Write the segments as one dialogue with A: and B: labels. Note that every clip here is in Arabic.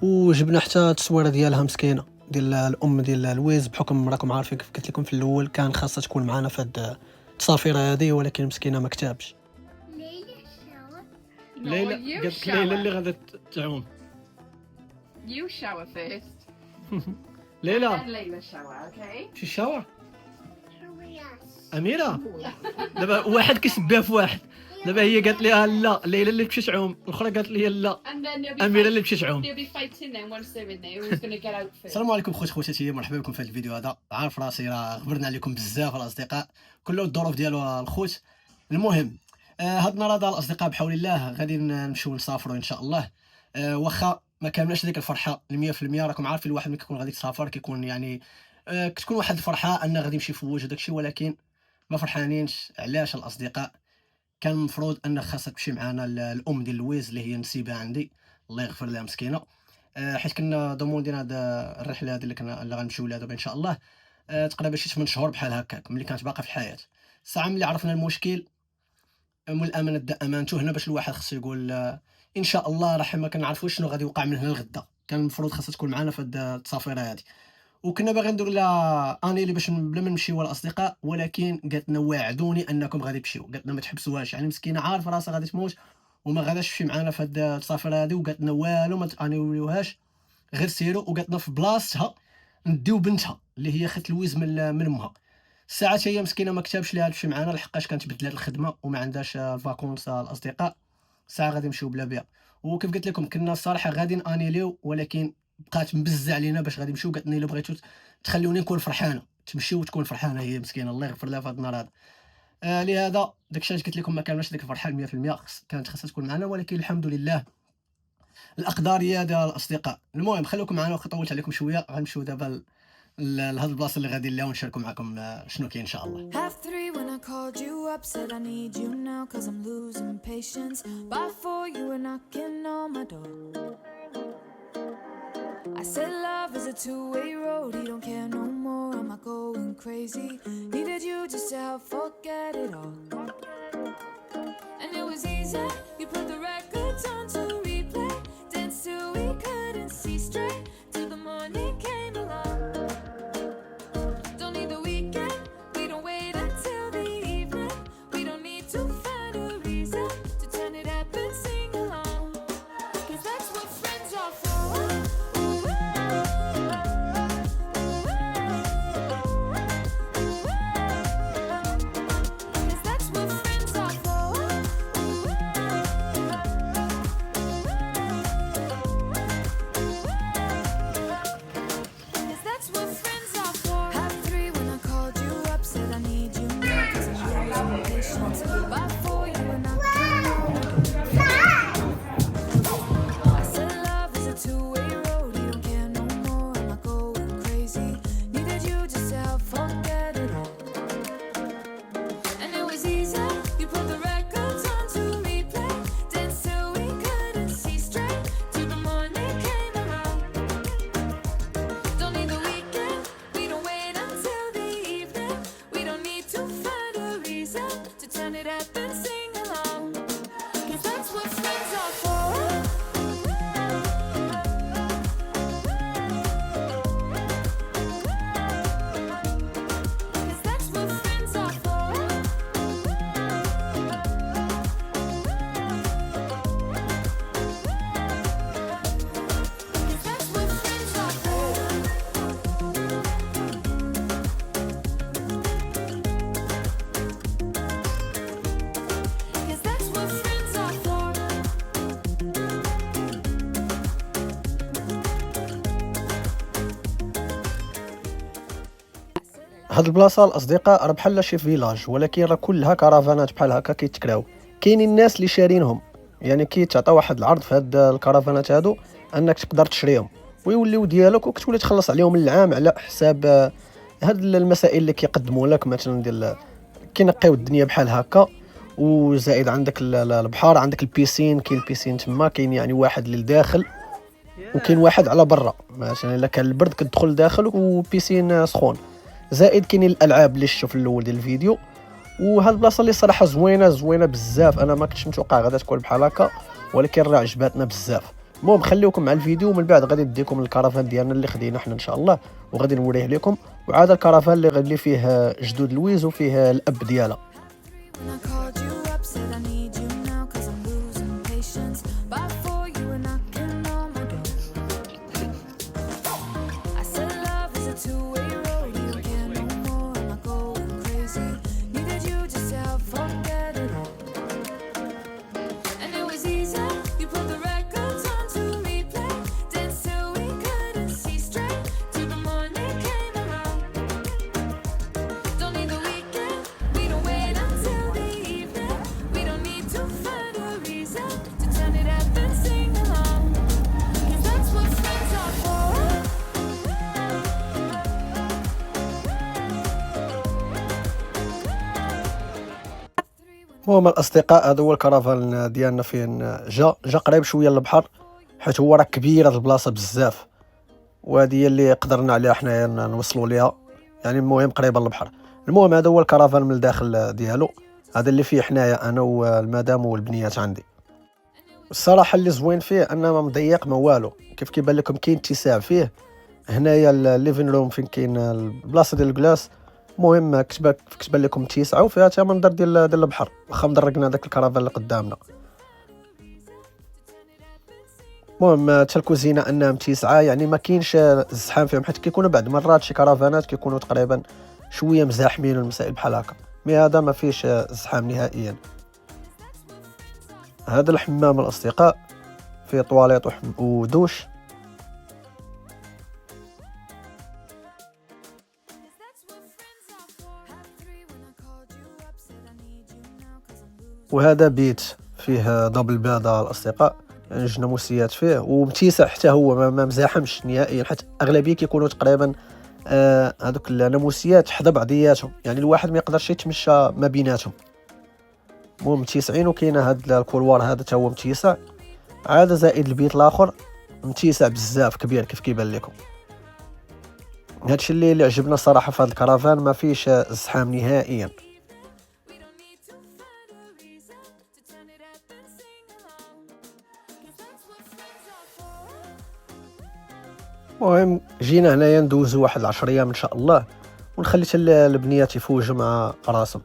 A: وجبنا حتى التصويره ديالها مسكينه ديال الام ديال لويز، بحكم راكم عارفين كيف قلت لكم في الاول كان خاصها تكون معنا في هاد التصافيره هذه، ولكن مسكينه ما كتبش.
B: ليلى قالت ليلى اللي غادا تعوم.
C: You shower first.
B: ليلى
C: Then Layla shower, okay?
B: شي شاور اميره. دابا واحد كيسبها في واحد. دابا هي قالت لي لا ليلى اللي تمشي تعوم، الاخرى قالت لي لا
C: And then they'll be
B: اميره اللي تمشي تعوم.
C: they'll be fighting then once they're in there. Who's going to get out first?
A: السلام عليكم خوتاتي، مرحبا بكم في هذا الفيديو هذا. عارف راسي راه غبرنا عليكم بزاف الاصدقاء، كله الظروف ديالو الخوت. المهم هاد النهار هذا الاصدقاء بحول الله غادي نمشيو نسافروا ان شاء الله. واخا ما كاملاش ديك الفرحه 100%. راكم عارفين الواحد ملي كيكون غادي يسافر كيكون يعني كتكون واحد الفرحه ان غادي يمشي يفوج وداك الشيء، ولكن ما فرحانينش. علاش الاصدقاء؟ كان المفروض ان خاصها تمشي معنا الام ديال لويز اللي هي نسيبه عندي، الله يغفر لها مسكينه. حيت كنا ضمون هاد الرحله هذه اللي غنمشيو لها دابا ان شاء الله. تقريبا شي 8 شهور بحال هكاك ملي كانت باقا في الحياه. الساعه ملي عرفنا المشكل من الامانه دا امانته هنا، باش الواحد خصو يقول ان شاء الله راه ما كنعرفوش شنو غادي يوقع من هنا لغدا. كان المفروض خاصها تكون معنا في هاد التصافيره هذه، وكنا باغي ندير لها انيلي باش بلا ما نمشيو الاصدقاء، ولكن قالت لنا وعدوني انكم غادي تمشيو. قالت لنا ما تحبسوهاش، يعني مسكينه عارفه راسها غادي تموت وما غاداش تمشي معنا في هاد التصافيره هذه. وقالت لنا والو ما تانيوليوهاش، غير سيروا. وقالت لنا في بلاصتها نديو بنتها اللي هي خت لويز من امها. الساعات هي مسكينه ما كتبش ليها تمشي معنا، لحقاش كانت بدلات الخدمه وما عندهاش الفاكونس الاصدقاء. ساعه غادي نمشيو بلا بها. وكيف قلت لكم كنا الصراحه غادي انيليو، ولكن بقات مبزه علينا باش غادي نمشيو. قالت لنا الا بغيتو تخلوني نكون فرحانه تمشيو وتكون فرحانه هي مسكينه، الله يغفر لها في هذا النهار هذا. لهذا داكشي اللي قلت لكم ما كانش ديك الفرحه 100%. كانت خاصها تكون معنا، ولكن الحمد لله الاقدار هي ديال الاصدقاء. المهم خليكم معنا، وخا طولت عليكم شويه. غنمشيو دابا لهاد البلاصه اللي غادي نلاقيو ونشاركوا معكم شنو كاين ان شاء الله.
D: Half three when I called you up, said I need you now cause I'm losing patience. By four you were knocking on my door. I said love is a two-way road, you don't care no more, am I going crazy? Needed you just to help forget it all. And it was easy, you put the records on to replay, danced till we couldn't see straight, till the morning came along. Don't need the weekend, we don't wait until the evening, we don't need to find a reason to turn it up and sing along, cause that's what friends are for. Cause that's what friends are for. Cause that's what friends are for. Half three when I called you up, said I need you now cause I'm losing patience. By four you were knocking on my door. I said love is a two-way road, you don't care no more, am I going crazy? Needed you just to help forget it all. And it was easy, you put the records on to replay, danced till we couldn't see straight, till the morning came around. Don't need the weekend, we don't wait until the evening, we don't need to find a reason to turn it up and sing along, cause that's what friends are for. Cause that's what friends are for. Cause that's what friends are for. Cause that's what friends are for.
A: هاد البلاصه الاصدقاء راه بحال شي فيلاج، ولكن راه كلها كرفانات بحال هكا كيتكراو. كاينين الناس اللي شارينهم، يعني كيتعطى واحد العرض في هاد الكرفانات هادو انك تقدر تشريهم ويوليو ديالك، وكتولي تخلص عليهم العام على حساب هاد المسائل اللي كيقدموا لك، مثلا ديال كينقيو الدنيا بحال هكا. وزائد عندك البحر، عندك البيسين، كاين البيسين تما، كاين يعني واحد للداخل وكاين واحد على برا. مثلا الا كان البرد كتدخل داخل وبيسين سخون. زائد كاينين الالعاب اللي شفتوا في الاول ديال الفيديو. وهاد البلاصه اللي صراحه زوينه بزاف، انا ما كنتش متوقع غادا تكون بحال هكا، ولكن راه عجباتنا بزاف.
B: المهم خليكم مع الفيديو، ومن بعد غادي نديكم الكرفان ديالنا اللي خدينا حنا ان شاء الله، وغادي نوريه لكم. وعاد الكرفان اللي فيه جدود لويز وفيه الاب ديالها.
D: When I called you up, said I need you now, 'cause I'm losing patience. By 4 you were knocking on my door. I said love is a two-way road, you can't no more, I'm not going crazy. Needed you just to help forget it all. And it was easy, you put the records on to replay, danced till we couldn't see straight, till the morning came around. Don't need the weekend, we don't wait until the evening. We don't need to find a reason to turn it up and sing along, 'cause that's what friends are for.
B: المهم الاصدقاء، هذا هو الكرفان ديالنا فين جا قريب شويه للبحر، حيت هو راه كبير هاد البلاصه بزاف، وهذه هي اللي قدرنا عليها حنايا نوصلوا ليها، يعني المهم قريبه للبحر. المهم هذا هو الكرفان من الداخل ديالو، هذا اللي فيه حنايا انا والمدام والبنيات عندي. الصراحه اللي زوين فيه انه ما مضيق ما والو، كيف كيبان لكم كاين اتساع فيه. هنايا الليفين روم فين كاين البلاصه ديال الكلاس، المهم كتبان لكم اتساع، وفيها حتى منظر ديال البحر، واخا مدرقنا داك الكرفان اللي قدامنا. المهم حتى الكوزينه انها متسعه، يعني ما كاينش الزحام فيهم، حيت كيكونوا بعض المرات شي كرفانات كيكونوا تقريبا شويه مزاحمين والمسائل بحال هكا، مي هذا ما فيش زحام نهائيا. هذا الحمام الاصدقاء فيه طواليط ودوش. وهذا بيت فيه دبل بيضة الاصدقاء، يعني جوج ناموسيات فيه، ومتيسع حتى هو، ما مزاحمش نهائيا، حيت اغلبيه كيكونوا تقريبا هذوك الناموسيات حدا بعضياتهم، يعني الواحد ما يقدرش يتمشى ما بيناتهم. المهم متيسعين، وكاين هذا الكولوار هذا حتى هو متيسع، عاد زائد البيت الاخر متيسع بزاف كبير كيف كيبان لكم. هادشي اللي عجبنا الصراحه في هذا الكرفان، ما فيش زحام نهائيا. المهم جينا هنايا ندوزو واحد 10 ايام ان شاء الله، ونخلي حتى البنيات يفوجوا مع راسهم.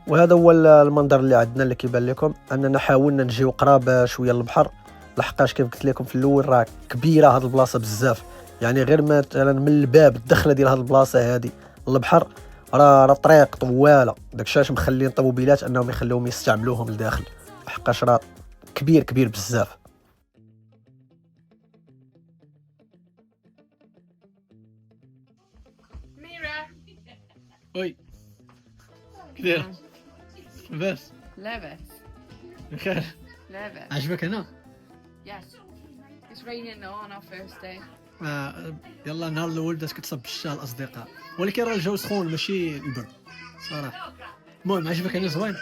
B: وهذا هو المنظر اللي عندنا، اللي كيبان لكم اننا حاولنا نجيو قراب شويه للبحر، لحقاش كيف قلت لكم في الاول راه كبيره هاد البلاصه بزاف، يعني غير مثلا من الباب الدخله ديال هاد البلاصه هادي للبحر راه طريق طواله، داكشي علاش مخلين الطوموبيلات انهم يخليوهم يستعملوهم لداخل، لحقاش راه كبير بزاف.
C: Mira.
B: وي كدير بس
C: Levis.
B: بخير،
C: Levis.
B: عجبك هنا؟
C: Yes. It's raining though on our first day.
B: يلا النهار الاول بدات كتصب الشتا الاصدقاء، ولكن راه الجو سخون ماشي البرد صراحه. المهم عجبك هنا زوين.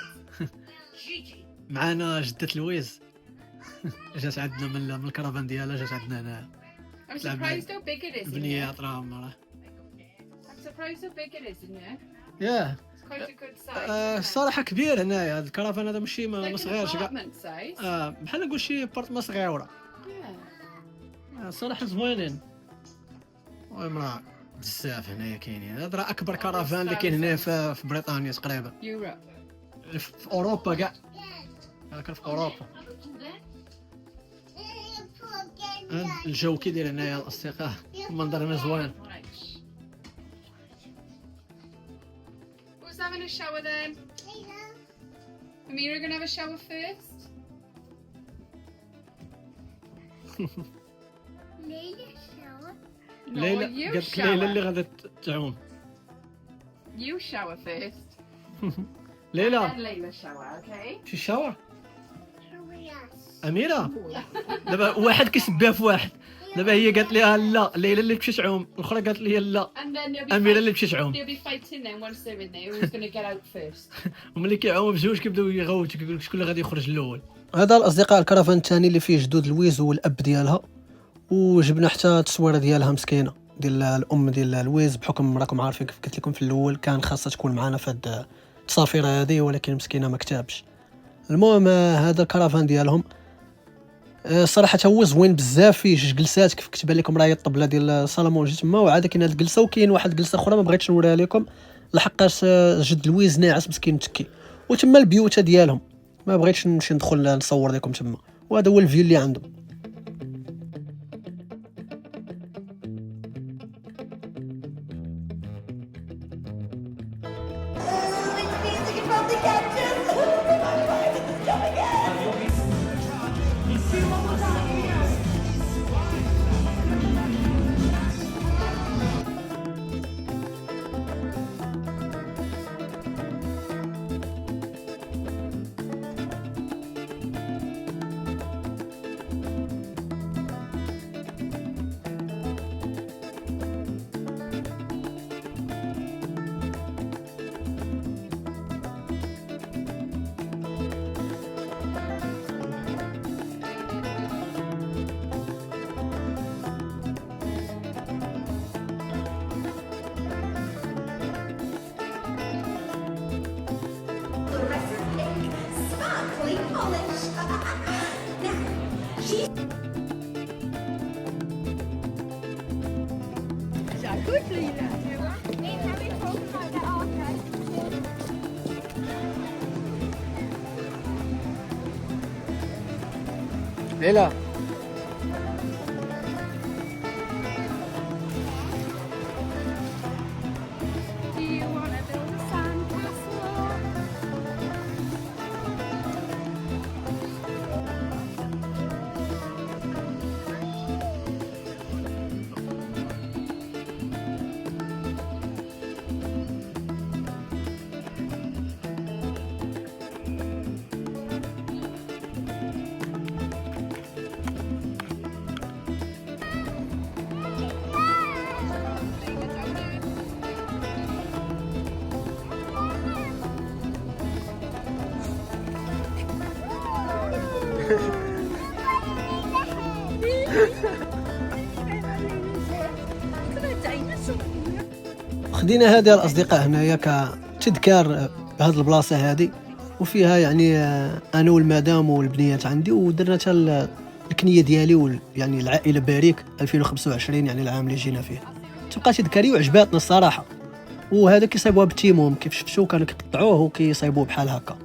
B: معانا جدة لويز جات عندنا من الكرفان ديالها، جات عندنا هنا.
C: I'm surprised how big it is. in here.
B: بنيات راهم
C: I'm surprised how big it is in here.
B: ياه
C: It's quite a good size.
B: الصراحه كبير هنايا هذا الكرفان، هذا ماشي
C: It's
B: ما
C: like an
B: صغيرش كاع،
C: apartment size.
B: بحال نقول شي بارتما صغيره. صراحه زوينين. المهم راه بزاف هنايا كاينين، هذا راه اكبر كرفان اللي كاين هنا في بريطانيا تقريبا،
C: Europe.
B: في اوروبا كاع، كان في اوروبا. الجو كي داير هنايا الاصدقاء، المنظر هنا زوين.
C: Who's having a shower then? Amira gonna have a shower first? No,
B: ليلى
C: you
B: قالت ليلى اللي
C: shower.
B: غادا تعوم.
C: You shower first.
B: ليلى
C: Then Layla shower, okay?
B: شي شاور اميره، دابا واحد كيسبها في واحد، دابا هي قالت لها لا ليلى اللي تمشي تعوم، الاخرى قالت لي لا
C: And then they'll be
B: اميره اللي تمشي تعوم.
C: they'll be fighting then once they're in there. Who's gonna get out first?
B: وملي كيعوموا بجوج كيبداو يغوتوا، كيقول لك شكون اللي غادي يخرج الاول. هذا الاصدقاء الكرفان الثاني اللي فيه جدود لويز والاب ديالها، وجبنا حتى التصويره ديالها مسكينه ديال الام ديال لويز، بحكم راكم عارفين كيف قلت لكم في الاول كان خاصها تكون معنا في هاد التصافيره هذه، ولكن مسكينه ما كتابش. المهم هذا الكرفان ديالهم صراحه هو زوين بزاف، فيه جوج جلسات كيف كتبان لكم راه هي الطبله ديال سالمون جي تما، وعاد كاين هاد الجلسه وكاين واحد الجلسه اخرى ما بغيتش نوريها لكم لحقاش جد لويز ناعس مسكين متكي، وتما البيوته ديالهم ما بغيتش نمشي ندخل نصور لكم تما، وهذا هو الفيو اللي عندهم.
E: Sparkly polish. Now, she's
B: ليلى
D: Do you want to build a sandcastle?
B: خدينا هذه الاصدقاء هنايا كتذكار بهذه البلاصه هذه، وفيها يعني انا والمدام والبنيات عندي، ودرنا حتى الكنيه ديالي يعني العائله باريك 2025 يعني العام اللي جينا فيه، تبقى تذكاري وعجباتنا الصراحه. وهذا كيصايبوها بالتيموم كيف شفتوا كانوا كيقطعوه وكيصايبوه بحال هكا.